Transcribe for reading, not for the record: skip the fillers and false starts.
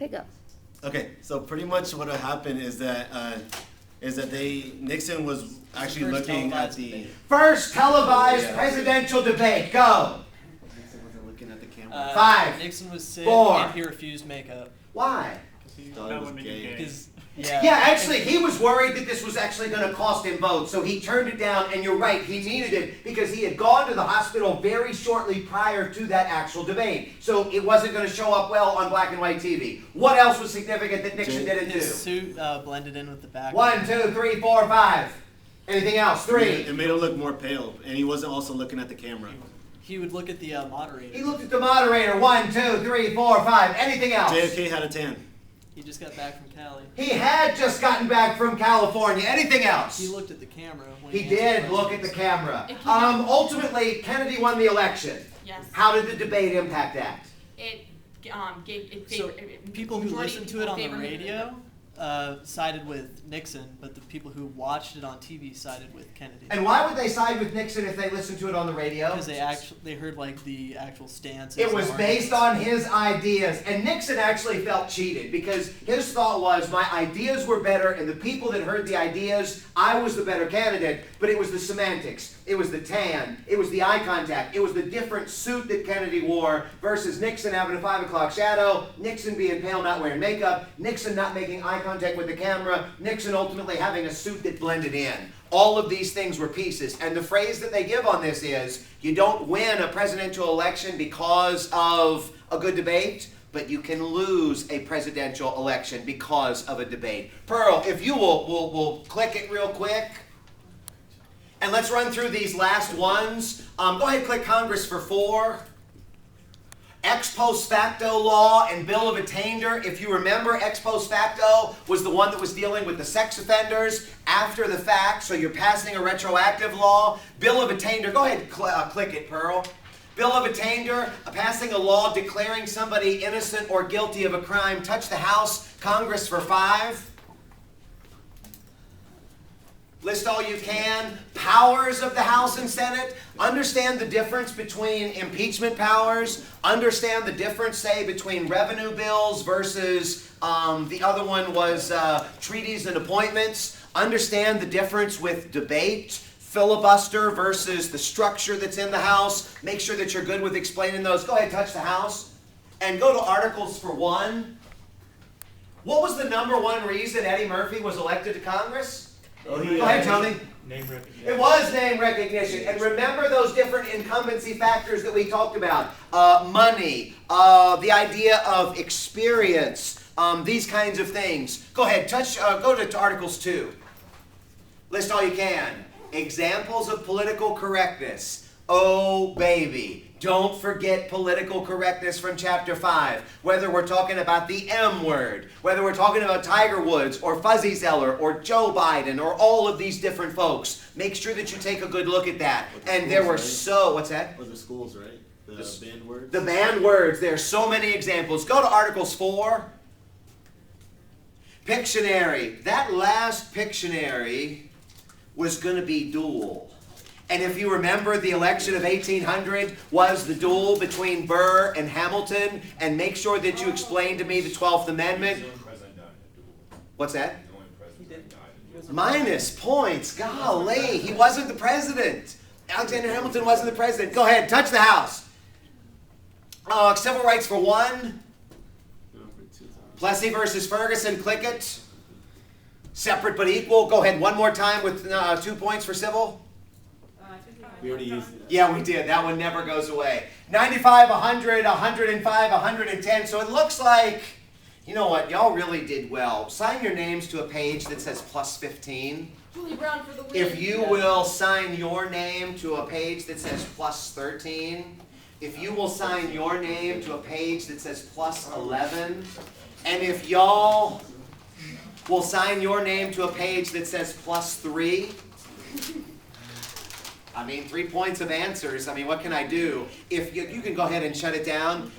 Okay, go. Okay, so pretty much what happened is that Nixon was actually First looking at televised the. debate. First televised Yeah. presidential debate. Go. Nixon wasn't looking at the camera. 5, Nixon was sick 4. and he refused makeup. Why? He thought it was gay. Because Yeah, actually, he was worried that this was actually going to cost him votes, so he turned it down, and you're right, he needed it because he had gone to the hospital very shortly prior to that actual debate. So it wasn't going to show up well on black and white TV. What else was significant that Nixon didn't do? his suit blended in with the background. 1, 2, 3, 4, 5. Anything else? 3. It made him look more pale, and he wasn't also looking at the camera. He would look at the moderator. He looked at the moderator. 1, 2, 3, 4, 5. Anything else? JFK had a tan. He just got back from Cali. He had just gotten back from California. Anything else? He looked at the camera. When He answered did look at questions. the camera. Ultimately, Kennedy won the election. Yes. How did the debate impact that? It gave it So favored. people who majority listened of to it people on the favored him. radio sided with Nixon, but the people who watched it on TV sided with Kennedy. And why would they side with Nixon if they listened to it on the radio? Because they heard like the actual stance. It was based on his ideas. And Nixon actually felt cheated because his thought was, my ideas were better, and the people that heard the ideas, I was the better candidate. But it was the semantics. It was the tan. It was the eye contact. It was the different suit that Kennedy wore versus Nixon having a 5 o'clock shadow, Nixon being pale, not wearing makeup, Nixon not making eye contact with the camera, Nixon ultimately having a suit that blended in. All of these things were pieces. And the phrase that they give on this is, you don't win a presidential election because of a good debate, but you can lose a presidential election because of a debate. Pearl, if you will click it real quick. And let's run through these last ones. Go ahead, click Congress for 4. Ex post facto law and Bill of Attainder. If you remember, ex post facto was the one that was dealing with the sex offenders after the fact, so you're passing a retroactive law. Bill of Attainder, go ahead, click it, Pearl. Bill of Attainder, passing a law declaring somebody innocent or guilty of a crime. Touch the House, Congress for 5. List all you can. Powers of the House and Senate. Understand the difference between impeachment powers. Understand the difference, say, between revenue bills versus the other one was treaties and appointments. Understand the difference with debate, filibuster versus the structure that's in the House. Make sure that you're good with explaining those. Go ahead, touch the House. And go to Articles for 1. What was the #1 reason Eddie Murphy was elected to Congress? Go ahead, Tony. Name recognition. It was name recognition. And remember those different incumbency factors that we talked about. Money, the idea of experience, these kinds of things. Go ahead, go to Articles 2. List all you can. Examples of political correctness. Oh, baby. Don't forget political correctness from Chapter 5. Whether we're talking about the M word, whether we're talking about Tiger Woods or Fuzzy Zeller or Joe Biden or all of these different folks, make sure that you take a good look at that. And there were what's that? Was the schools, right? The banned words? The banned words. There are so many examples. Go to Articles 4. Pictionary. That last Pictionary was going to be dual. And if you remember, the election of 1800 was the duel between Burr and Hamilton. And make sure that you explain to me the 12th Amendment. What's that? Minus points. Golly, he wasn't the president. Alexander Hamilton wasn't the president. Go ahead, touch the House. Civil rights for 1. Plessy versus Ferguson, click it. Separate but equal. Go ahead one more time with 2 points for civil. We already used it. Yeah, we did. That one never goes away. 95, 100, 105, 110. So it looks like, you know what, y'all really did well. Sign your names to a page that says +15. Julie Brown for the win. If you will sign your name to a page that says +13. If you will sign your name to a page that says +11. And if y'all will sign your name to a page that says +3. I mean, 3 points of answers. I mean, what can I do? If you can go ahead and shut it down.